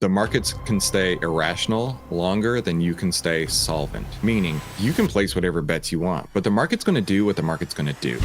The markets can stay irrational longer than you can stay solvent, meaning you can place whatever bets you want, but the market's going to do what the market's going to do.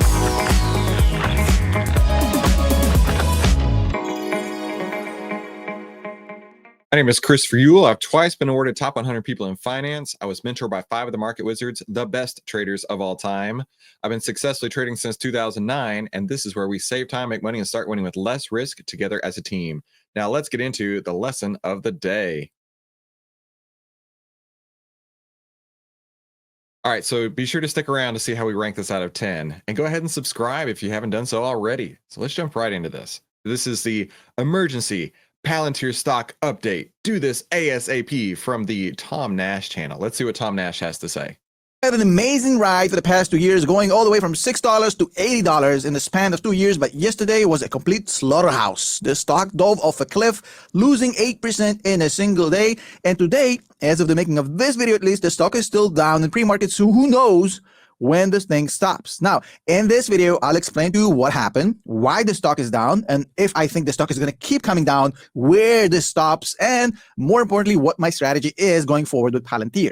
My name is Christopher Yule. I've twice been awarded top 100 people in finance. I was mentored by 5 of the market wizards, the best traders of all time. I've been successfully trading since 2009, and this is where we save time, make money, and start winning with less risk together as a team. Now let's get into the lesson of the day. All right, so be sure to stick around to see how we rank this out of 10, and go ahead and subscribe if you haven't done so already. So let's jump right into this. This is the emergency Palantir stock update. Do this ASAP from the Tom Nash channel. Let's see what Tom Nash has to say. Had an amazing ride for the past 2 years, going all the way from $6 to $80 in the span of 2 years, but yesterday was a complete slaughterhouse. The stock dove off a cliff, losing 8% in a single day, and today, as of the making of this video at least, the stock is still down in pre-market, so who knows when this thing stops. Now, in this video, I'll explain to you what happened, why the stock is down, and if I think the stock is going to keep coming down, where this stops, and more importantly, what my strategy is going forward with Palantir.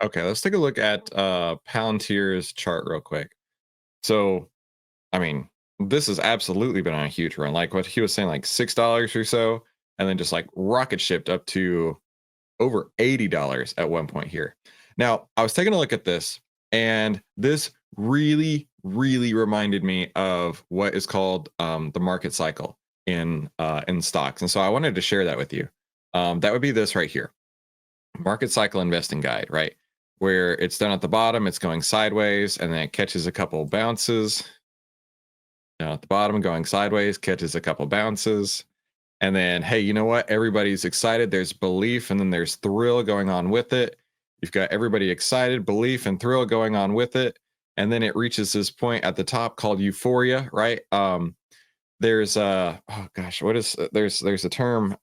Okay, let's take a look at Palantir's chart real quick. So, I mean, this has absolutely been on a huge run. Like what he was saying, like $6 or so, and then just like rocket shipped up to over $80 at one point here. Now, I was taking a look at this, and this really reminded me of what is called the market cycle in stocks. And so I wanted to share that with you. That would be this right here. Market cycle investing guide, right? Where it's done at the bottom, it's going sideways, and then it catches a couple bounces. Down at the bottom, going sideways, catches a couple bounces. And then, hey, you know what? Everybody's excited. There's belief, and then there's thrill going on with it. You've got everybody excited, belief, and thrill going on with it. And then it reaches this point at the top called euphoria, right? There's oh gosh, what is there's a term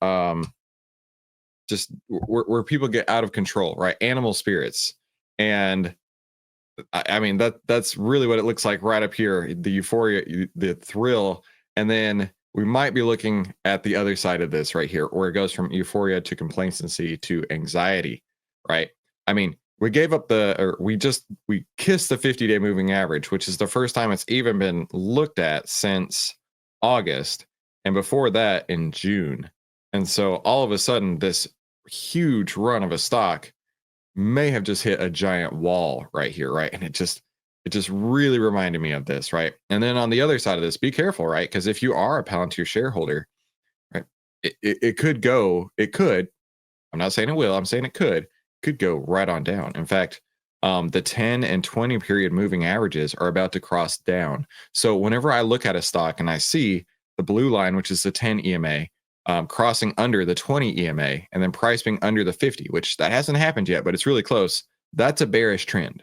just where people get out of control, right? Animal spirits. And I mean, that's really what it looks like right up here, the euphoria, the thrill. And then we might be looking at the other side of this right here, where it goes from euphoria to complacency to anxiety, right? I mean, we kissed the 50-day moving average, which is the first time it's even been looked at since August. And before that in June. And so all of a sudden, this huge run of a stock may have just hit a giant wall right here, right? And it just really reminded me of this, right? And then on the other side of this, be careful, right? Because if you are a Palantir shareholder, right, it could go, I'm not saying it will, I'm saying it could go right on down. In fact, the 10 and 20 period moving averages are about to cross down. So whenever I look at a stock and I see the blue line, which is the 10 EMA, crossing under the 20 EMA, and then price being under the 50, which that hasn't happened yet, but it's really close. That's a bearish trend.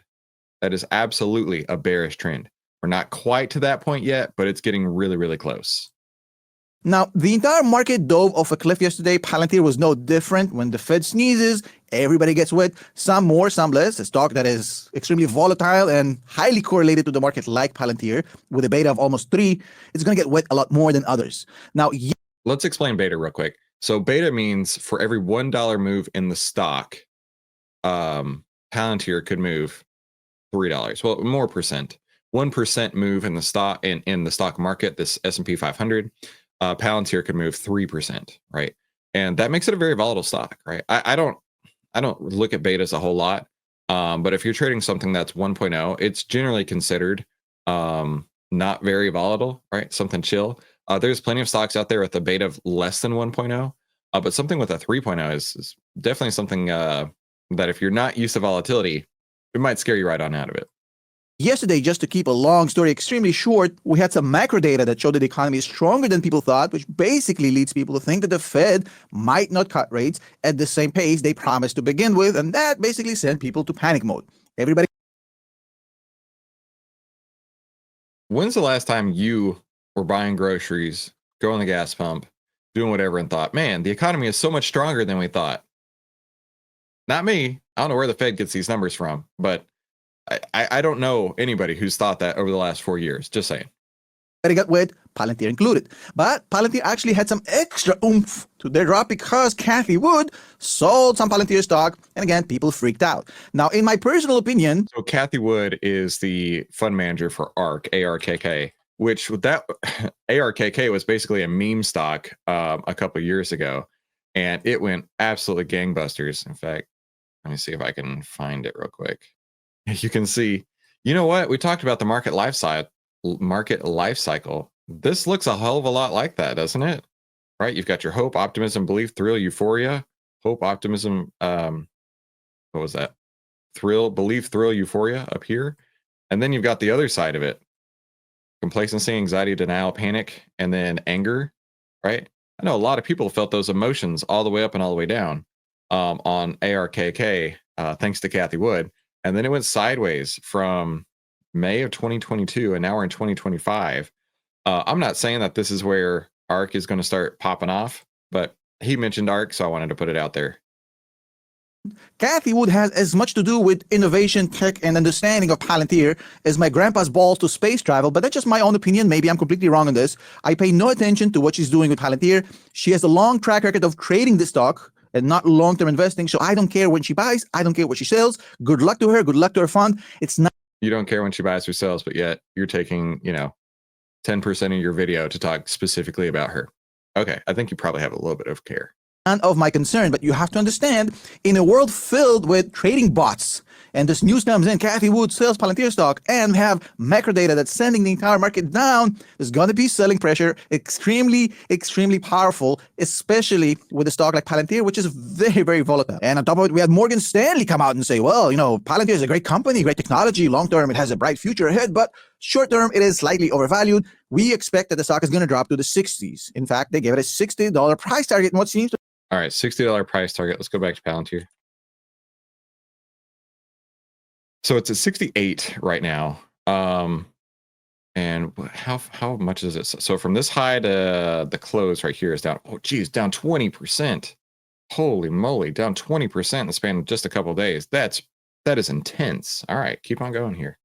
That is absolutely a bearish trend. We're not quite to that point yet, but it's getting really close. Now, the entire market dove off a cliff yesterday. Palantir was no different. When the Fed sneezes, everybody gets wet, some more, some less. A stock that is extremely volatile and highly correlated to the market like Palantir, with a beta of almost 3, it's going to get wet a lot more than others. Now, let's explain beta real quick. So beta means for every $1 move in the stock, Palantir could move $3. Well, more percent. 1% move in the stock in the stock market, this S&P 500, Palantir could move 3%, right? And that makes it a very volatile stock, right? I don't look at betas a whole lot, but if you're trading something that's 1.0, it's generally considered not very volatile, right? Something chill. There's plenty of stocks out there with a beta of less than 1.0, but something with a 3.0 is definitely something that if you're not used to volatility, it might scare you right on out of it. Yesterday, just to keep a long story extremely short, we had some macro data that showed that the economy is stronger than people thought, which basically leads people to think that the Fed might not cut rates at the same pace they promised to begin with, and that basically sent people to panic mode. Everybody. When's the last time you were buying groceries, going to the gas pump, doing whatever, and thought, man, the economy is so much stronger than we thought? Not me. I don't know where the Fed gets these numbers from, but I don't know anybody who's thought that over the last 4 years. Just saying. got with Palantir included. But Palantir actually had some extra oomph to their drop because Kathy Wood sold some Palantir stock, and again, people freaked out. Now, in my personal opinion, So Kathy Wood is the fund manager for ARK, ARKK, which with that ARKK was basically a meme stock a couple of years ago, and it went absolutely gangbusters. In fact, let me see if I can find it real quick. You can see, you know what? We talked about the market life cycle. This looks a hell of a lot like that, doesn't it? Right? You've got your hope, optimism, belief, thrill, euphoria. Hope, optimism, what was that? Thrill, belief, thrill, euphoria up here. And then you've got the other side of it. Complacency, anxiety, denial, panic, and then anger, right? I know a lot of people felt those emotions all the way up and all the way down on ARKK, thanks to Kathy Wood. And then it went sideways from May of 2022, and now we're in 2025. I'm not saying that this is where ARK is going to start popping off, but he mentioned ARK, so I wanted to put it out there. Kathy Wood has as much to do with innovation, tech, and understanding of Palantir as my grandpa's balls to space travel, but that's just my own opinion. Maybe I'm completely wrong on this. I pay no attention to what she's doing with Palantir. She has a long track record of trading this stock and not long-term investing, so I don't care when she buys. I don't care what she sells. Good luck to her. Good luck to her fund. It's not. You don't care when she buys or sells, but yet you're taking, 10% of your video to talk specifically about her. Okay, I think you probably have a little bit of care. None of my concern, but you have to understand, in a world filled with trading bots, and this news comes in, Kathy Wood sells Palantir stock, and have macro data that's sending the entire market down, there's going to be selling pressure, extremely, extremely powerful, especially with a stock like Palantir, which is very, very volatile. And on top of it, we had Morgan Stanley come out and say, well, Palantir is a great company, great technology, long-term, it has a bright future ahead, but short-term, it is slightly overvalued. We expect that the stock is going to drop to the 60s. In fact, they gave it a $60 price target, and what seems to. All right, $60 price target. Let's go back to Palantir. So it's at 68 right now. And how much is it? So from this high to the close right here is down. Oh, geez, down 20%. Holy moly, down 20% in the span of just a couple of days. That is intense. All right, keep on going here.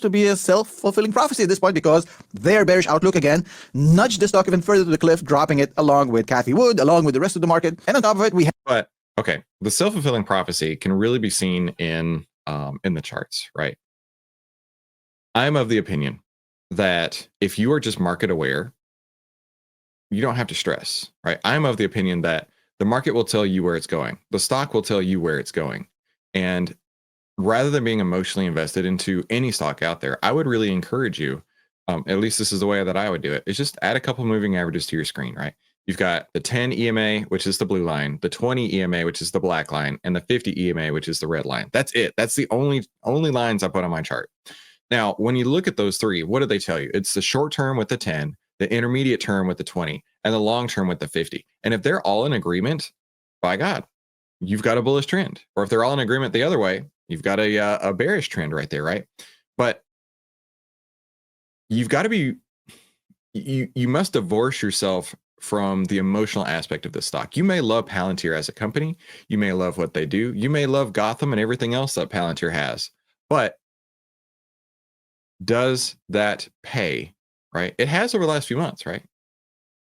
To be a self-fulfilling prophecy at this point because their bearish outlook again nudged the stock even further to the cliff, dropping it along with Kathy Wood, along with the rest of the market. And on top of it, we have. But okay, the self-fulfilling prophecy can really be seen in the charts, right? I'm of the opinion that if you are just market aware, you don't have to stress, right? I'm of the opinion that the market will tell you where it's going. The stock will tell you where it's going. And rather than being emotionally invested into any stock out there, I would really encourage you, at least this is the way that I would do it, is just add a couple moving averages to your screen, right? You've got the 10 EMA, which is the blue line, the 20 EMA, which is the black line, and the 50 EMA, which is the red line. That's it. That's the only lines I put on my chart. Now, when you look at those three, what do they tell you? It's the short term with the 10, the intermediate term with the 20, and the long term with the 50. And if they're all in agreement, by God, you've got a bullish trend. Or if they're all in agreement the other way, you've got a bearish trend right there, right? But you've got to be, you must divorce yourself from the emotional aspect of this stock. You may love Palantir as a company. You may love what they do. You may love Gotham and everything else that Palantir has. But does that pay, right? It has over the last few months, right?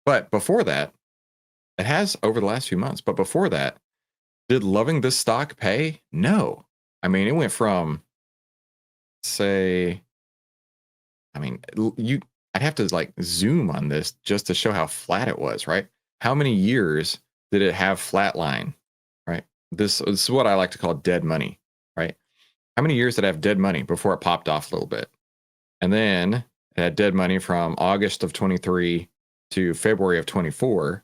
But before that, it has over the last few months. But before that, did loving this stock pay? No. I mean, it went from, say, I'd have to like zoom on this just to show how flat it was, right? How many years did it have flat line, right? This is what I like to call dead money, right? How many years did it have dead money before it popped off a little bit? And then it had dead money from August of 23 to February of 24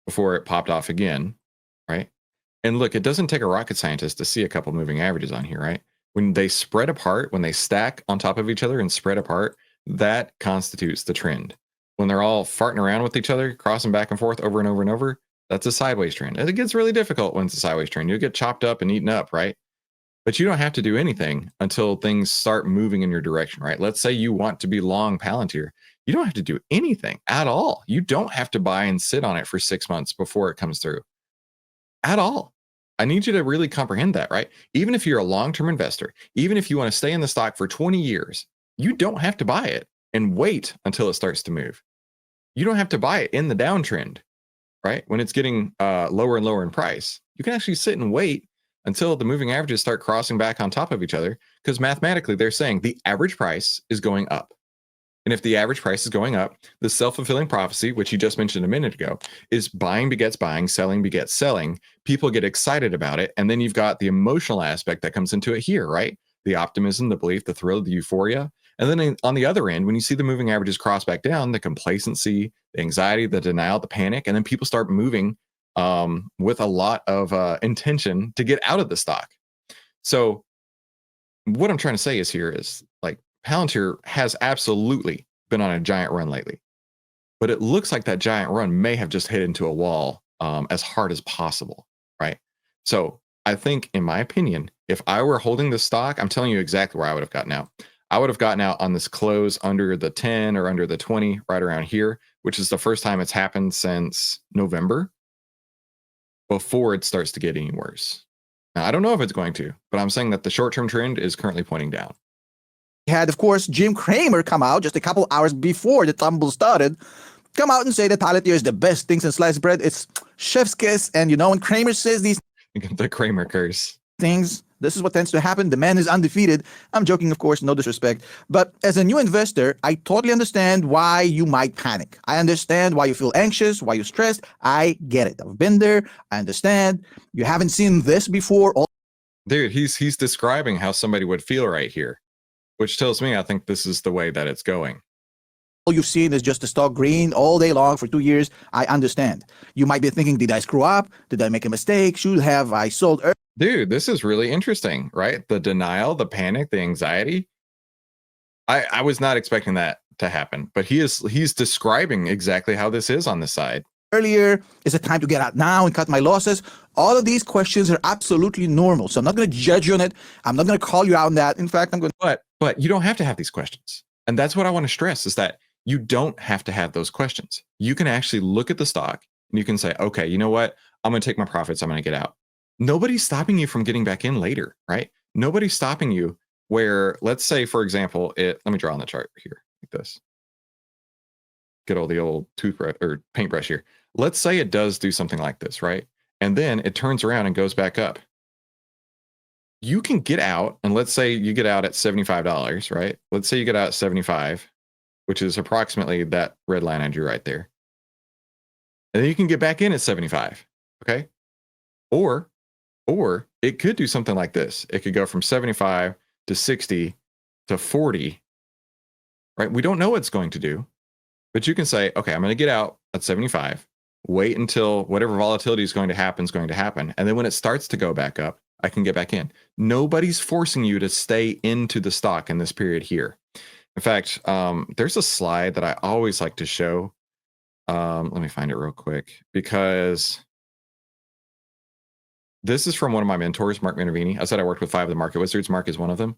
before it popped off again, right? And look, it doesn't take a rocket scientist to see a couple moving averages on here, right? When they spread apart, when they stack on top of each other and spread apart, that constitutes the trend. When they're all farting around with each other, crossing back and forth over and over and over, that's a sideways trend. And it gets really difficult when it's a sideways trend. You'll get chopped up and eaten up, right? But you don't have to do anything until things start moving in your direction, right? Let's say you want to be long Palantir. You don't have to do anything at all. You don't have to buy and sit on it for 6 months before it comes through. At all. I need you to really comprehend that, right? Even if you're a long-term investor, even if you want to stay in the stock for 20 years, you don't have to buy it. and wait until it starts to move. You don't have to buy it in the downtrend, right? When it's getting lower and lower in price, you can actually sit and wait until the moving averages start crossing back on top of each other, because mathematically they're saying the average price is going up. And if the average price is going up, the self-fulfilling prophecy, which you just mentioned a minute ago, is buying begets buying, selling begets selling. People get excited about it. And then you've got the emotional aspect that comes into it here, right? The optimism, the belief, the thrill, the euphoria. And then on the other end, when you see the moving averages cross back down, the complacency, the anxiety, the denial, the panic, and then people start moving with a lot of intention to get out of the stock. So what I'm trying to say is here is like Palantir has absolutely been on a giant run lately, but it looks like that giant run may have just hit into a wall as hard as possible, right? So I think, in my opinion, if I were holding this stock, I'm telling you exactly where I would have gotten out. I would have gotten out on this close under the 10 or under the 20, right around here, which is the first time it's happened since November, before it starts to get any worse. Now, I don't know if it's going to, but I'm saying that the short-term trend is currently pointing down. Had, of course, Jim Cramer come out just a couple hours before the tumble started, come out and say that Palantir is the best thing since sliced bread. It's chef's kiss. And you know, when Cramer says these The Cramer curse. things, this is what tends to happen. The man is undefeated. I'm joking, of course, no disrespect. But as a new investor, I totally understand why you might panic. I understand why you feel anxious, why you're stressed. I get it. I've been there. I understand. You haven't seen this before. Dude, he's describing how somebody would feel right here, which tells me I think this is the way that it's going. All you've seen is just the stock green all day long for 2 years. I understand. You might be thinking, did I screw up? Did I make a mistake? Should have I sold early? Dude, this is really interesting, right? The denial, the panic, the anxiety. I was not expecting that to happen, but he's describing exactly how this is on the side. Earlier? Is it time to get out now and cut my losses? All of these questions are absolutely normal. So I'm not going to judge you on it. I'm not going to call you out on that. In fact, I'm going to. But you don't have to have these questions. And that's what I want to stress, is that you don't have to have those questions. You can actually look at the stock and you can say, okay, you know what? I'm going to take my profits. I'm going to get out. Nobody's stopping you from getting back in later, right? Nobody's stopping you where, let's say, for example, let me draw on the chart here like this. Get all the old toothbrush or paintbrush here. Let's say it does do something like this, right? And then it turns around and goes back up. You can get out, and let's say you get out at $75, right? Let's say you get out at 75, which is approximately that red line I drew right there. And then you can get back in at 75, okay? Or it could do something like this. It could go from 75 to 60 to 40, right? We don't know what it's going to do, but you can say, okay, I'm going to get out at 75, wait until whatever volatility is going to happen. And then when it starts to go back up, I can get back in. Nobody's forcing you to stay into the stock in this period here. In fact, there's a slide that I always like to show. Let me find it real quick, because this is from one of my mentors, Mark Minervini. I said I worked with 5 of the market wizards. Mark is one of them.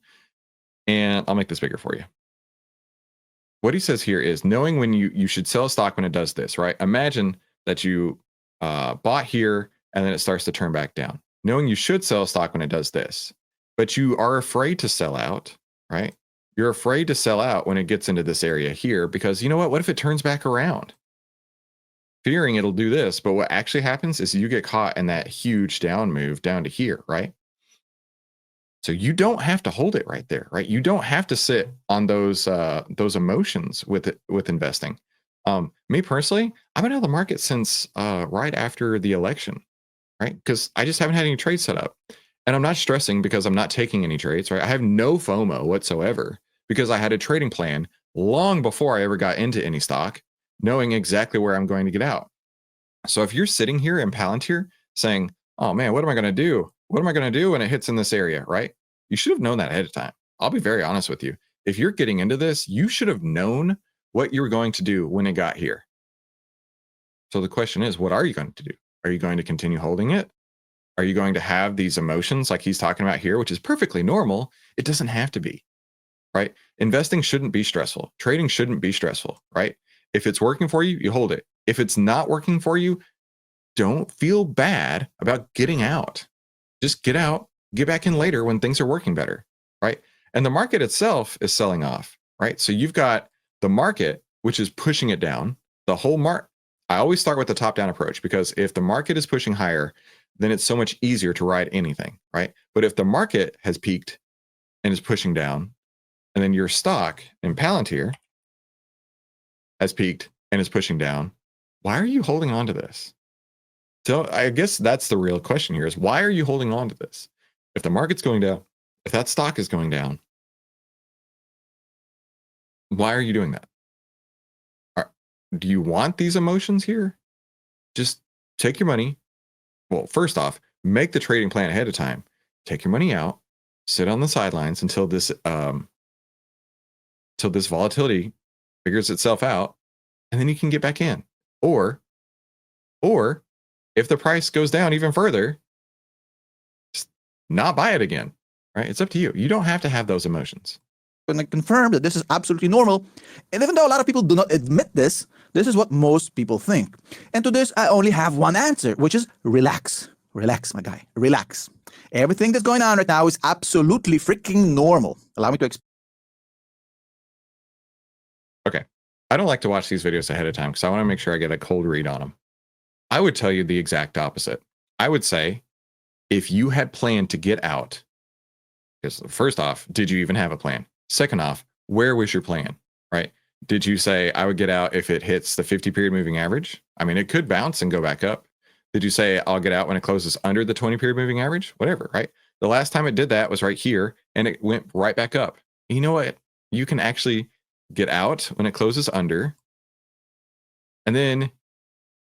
And I'll make this bigger for you. What he says here is knowing when you should sell a stock when it does this, right? Imagine that you bought here and then it starts to turn back down. Knowing you should sell a stock when it does this, but you are afraid to sell out, right? You're afraid to sell out when it gets into this area here, because you know what? What if it turns back around? Fearing it'll do this, but what actually happens is you get caught in that huge down move down to here, right? So you don't have to hold it right there, right? You don't have to sit on those emotions with investing. Me personally, I've been out of the market since right after the election, right? Because I just haven't had any trades set up. And I'm not stressing because I'm not taking any trades, right? I have no FOMO whatsoever because I had a trading plan long before I ever got into any stock, knowing exactly where I'm going to get out. So if you're sitting here in Palantir saying, oh man, what am I going to do? What am I going to do when it hits in this area, right? You should have known that ahead of time. I'll be very honest with you. If you're getting into this, you should have known what you were going to do when it got here. So the question is, what are you going to do? Are you going to continue holding it? Are you going to have these emotions like he's talking about here, which is perfectly normal? It doesn't have to be, right? Investing shouldn't be stressful. Trading shouldn't be stressful, right? If it's working for you, you hold it. If it's not working for you, don't feel bad about getting out. Just get out, get back in later when things are working better, right? And the market itself is selling off, right? So you've got the market, which is pushing it down, the whole market. I always start with the top-down approach because if the market is pushing higher, then it's so much easier to ride anything, right? But if the market has peaked and is pushing down, and then your stock in Palantir has peaked and is pushing down, why are you holding on to this? So I guess that's the real question here is why are you holding on to this? If the market's going down, if that stock is going down, why are you doing that? Do you want these emotions here? Just take your money. Well, first off, make the trading plan ahead of time. Take your money out, sit on the sidelines until this volatility figures itself out, and then you can get back in. Or if the price goes down even further, just not buy it again. Right? It's up to you. You don't have to have those emotions. And I confirm that this is absolutely normal. And even though a lot of people do not admit this, this is what most people think. And to this, I only have one answer, which is relax. Relax, my guy. Relax. Everything that's going on right now is absolutely freaking normal. Allow me to explain. Okay. I don't like to watch these videos ahead of time because I want to make sure I get a cold read on them. I would tell you the exact opposite. I would say if you had planned to get out, because first off, did you even have a plan? Second off, where was your plan, right? Did you say I would get out if it hits the 50-period moving average? I mean, it could bounce and go back up. Did you say I'll get out when it closes under the 20-period moving average? Whatever, right? The last time it did that was right here, and it went right back up. You know what? You can actually get out when it closes under. And then,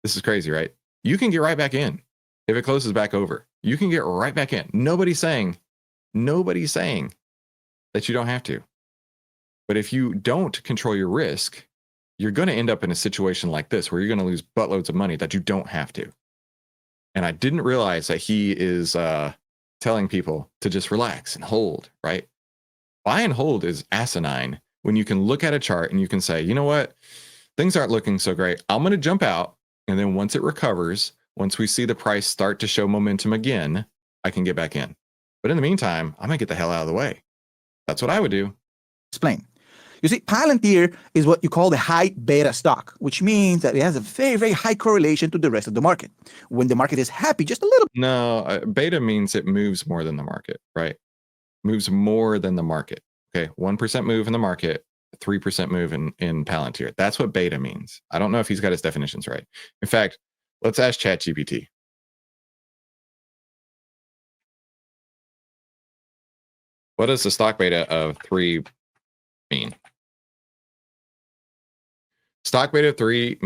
this is crazy, right? You can get right back in if it closes back over. You can get right back in. Nobody's saying that you don't have to. But if you don't control your risk, you're going to end up in a situation like this where you're going to lose buttloads of money that you don't have to. And I didn't realize that he is telling people to just relax and hold, right? Buy and hold is asinine when you can look at a chart and you can say, you know what? Things aren't looking so great. I'm going to jump out. And then once it recovers, once we see the price start to show momentum again, I can get back in. But in the meantime, I'm going to get the hell out of the way. That's what I would do. Explain. You see, Palantir is what you call the high beta stock, which means that it has a very, very high correlation to the rest of the market. When the market is happy, just a little. No, beta means it moves more than the market, right? Moves more than the market. Okay, 1% move in the market, 3% move in Palantir. That's what beta means. I don't know if he's got his definitions right. In fact, let's ask ChatGPT. What does the stock beta of 3 mean? Stock beta of 3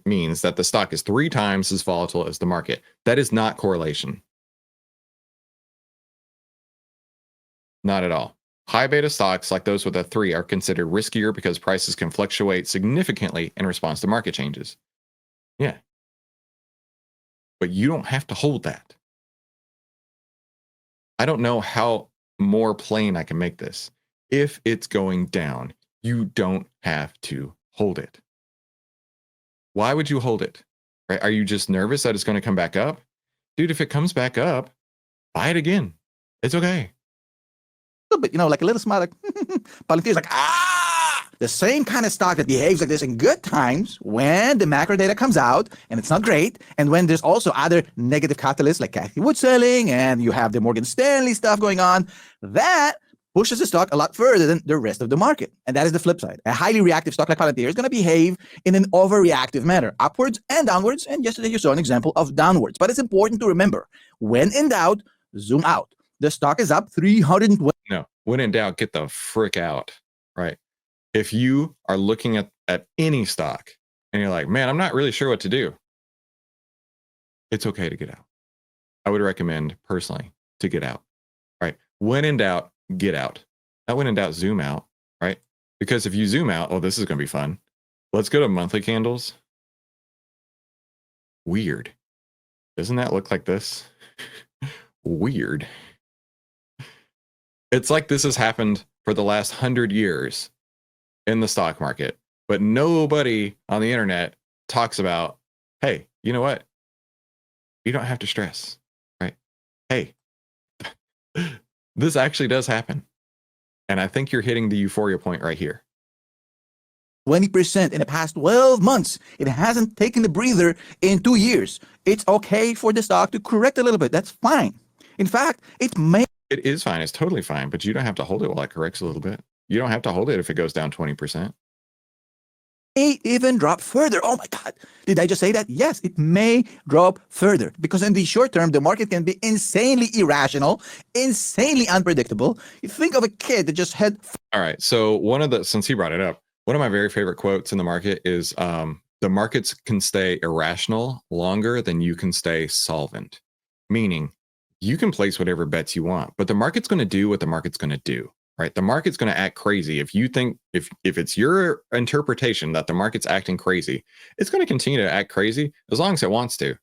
means that the stock is 3 times as volatile as the market. That is not correlation. Not at all. High beta stocks like those with a 3 are considered riskier because prices can fluctuate significantly in response to market changes. Yeah. But you don't have to hold that. I don't know how more plain I can make this. If it's going down, you don't have to hold it. Why would you hold it? Right? Are you just nervous that it's going to come back up? Dude, if it comes back up, buy it again. It's okay. Bit, like a little smile, like Palantir is like, the same kind of stock that behaves like this in good times when the macro data comes out and it's not great, and when there's also other negative catalysts like Cathy Wood selling and you have the Morgan Stanley stuff going on, that pushes the stock a lot further than the rest of the market. And that is the flip side. A highly reactive stock like Palantir is going to behave in an overreactive manner, upwards and downwards. And yesterday you saw an example of downwards. But it's important to remember, when in doubt, zoom out. The stock is up 320. No, when in doubt, get the frick out, right? If you are looking at any stock and you're like, man, I'm not really sure what to do, it's okay to get out. I would recommend personally to get out, right? When in doubt, get out. Not when in doubt, zoom out, right? Because if you zoom out, oh, this is going to be fun. Let's go to monthly candles. Weird. Doesn't that look like this? Weird. It's like this has happened for the last 100 years in the stock market, but nobody on the internet talks about, hey, you know what? You don't have to stress, right? Hey, this actually does happen. And I think you're hitting the euphoria point right here. 20% in the past 12 months. It hasn't taken a breather in 2 years. It's okay for the stock to correct a little bit. That's fine. In fact, it may It is fine. It's totally fine, but you don't have to hold it while it corrects a little bit. You don't have to hold it if it goes down 20%. even drop further. Oh my God. Did I just say that? Yes, it may drop further because in the short term, the market can be insanely irrational, insanely unpredictable. You think of a kid that just had. All right. So since he brought it up, one of my very favorite quotes in the market is the markets can stay irrational longer than you can stay solvent. Meaning you can place whatever bets you want, but the market's going to do what the market's going to do. Right. The market's going to act crazy. If you think if it's your interpretation that the market's acting crazy, it's going to continue to act crazy as long as it wants to.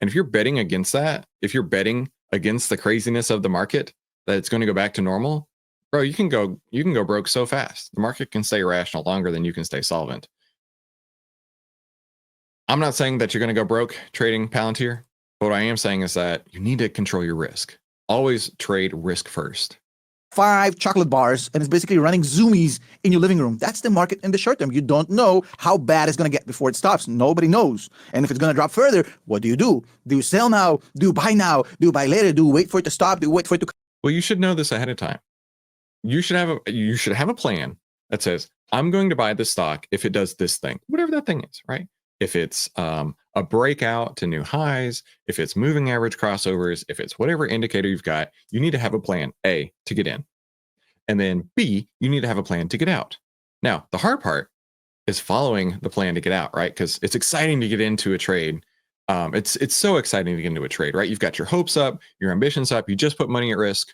And if you're betting against that, if you're betting against the craziness of the market, that it's going to go back to normal, bro, you can go broke so fast. The market can stay irrational longer than you can stay solvent. I'm not saying that you're going to go broke trading Palantir. But what I am saying is that you need to control your risk. Always trade risk first. 5 chocolate bars and it's basically running zoomies in your living room. That's the market in the short term. You don't know how bad it's going to get before it stops. Nobody knows. And if it's going to drop further, what do? Do you sell now? Do you buy now? Do you buy later? Do you wait for it to stop? Do you wait for it to? Well, you should know this ahead of time. You should have a plan that says, I'm going to buy this stock if it does this thing, whatever that thing is, right? If it's a breakout to new highs, if it's moving average crossovers, if it's whatever indicator you've got, you need to have a plan A to get in. And then B, you need to have a plan to get out. Now, the hard part is following the plan to get out, right? Because it's exciting to get into a trade. It's so exciting to get into a trade, right? You've got your hopes up, your ambitions up, you just put money at risk.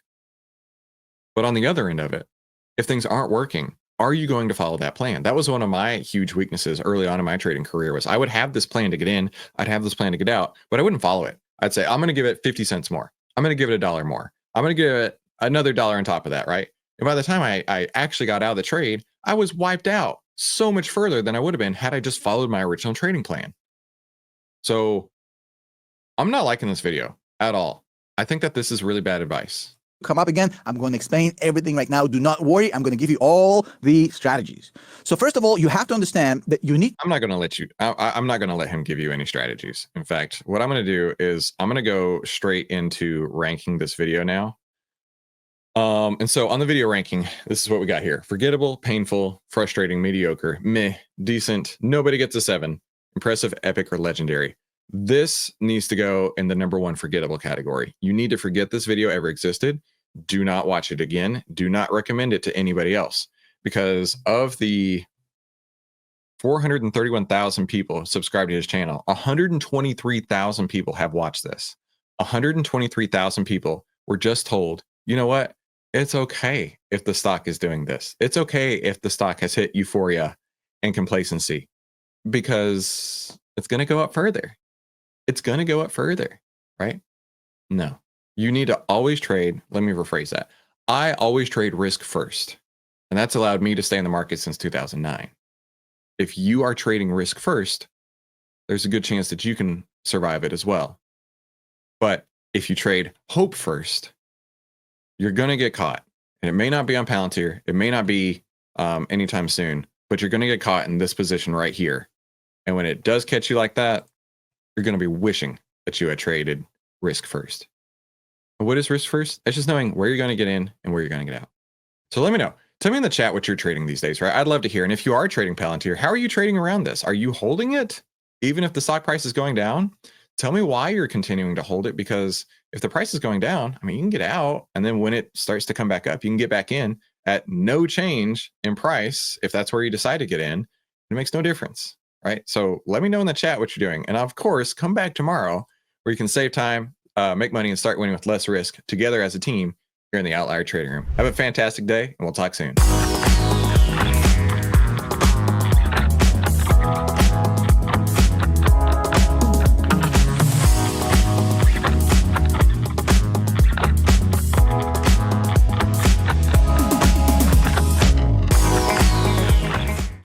But on the other end of it, if things aren't working, are you going to follow that plan? That was one of my huge weaknesses early on in my trading career was I would have this plan to get in, I'd have this plan to get out, but I wouldn't follow it. I'd say, I'm going to give it 50 cents more. I'm going to give it $1 more. I'm going to give it another $1 on top of that, right? And by the time I actually got out of the trade, I was wiped out so much further than I would have been had I just followed my original trading plan. So I'm not liking this video at all. I think that this is really bad advice. Come up again. I'm going to explain everything right now. Do not worry. I'm going to give you all the strategies. So first of all, you have to understand that you need. I'm not going to let you. I'm not going to let him give you any strategies. In fact, what I'm going to do is I'm going to go straight into ranking this video now. And so on the video ranking, this is what we got here: forgettable, painful, frustrating, mediocre, meh, decent, nobody gets a 7, impressive, epic, or legendary. This needs to go in the #1 forgettable category. You need to forget this video ever existed. Do not watch it again. Do not recommend it to anybody else, because of the 431,000 people subscribed to his channel, 123,000 people have watched this. 123,000 people were just told, you know what? It's okay if the stock is doing this. It's okay if the stock has hit euphoria and complacency, because it's going to go up further. It's going to go up further, right? No, you need to always trade. Let me rephrase that. I always trade risk first. And that's allowed me to stay in the market since 2009. If you are trading risk first, there's a good chance that you can survive it as well. But if you trade hope first, you're going to get caught. And it may not be on Palantir. It may not be anytime soon, but you're going to get caught in this position right here. And when it does catch you like that, you're going to be wishing that you had traded risk first. And what is risk first? It's just knowing where you're going to get in and where you're going to get out. So let me know. Tell me in the chat what you're trading these days, right? I'd love to hear. And if you are trading Palantir, how are you trading around this? Are you holding it even if the stock price is going down? Tell me why you're continuing to hold it, because if the price is going down, I mean, you can get out, and then when it starts to come back up, you can get back in at no change in price. If that's where you decide to get in, it makes no difference, right? So let me know in the chat what you're doing. And of course, come back tomorrow where you can save time, make money, and start winning with less risk together as a team here in the Outlier Trading Room. Have a fantastic day, and we'll talk soon.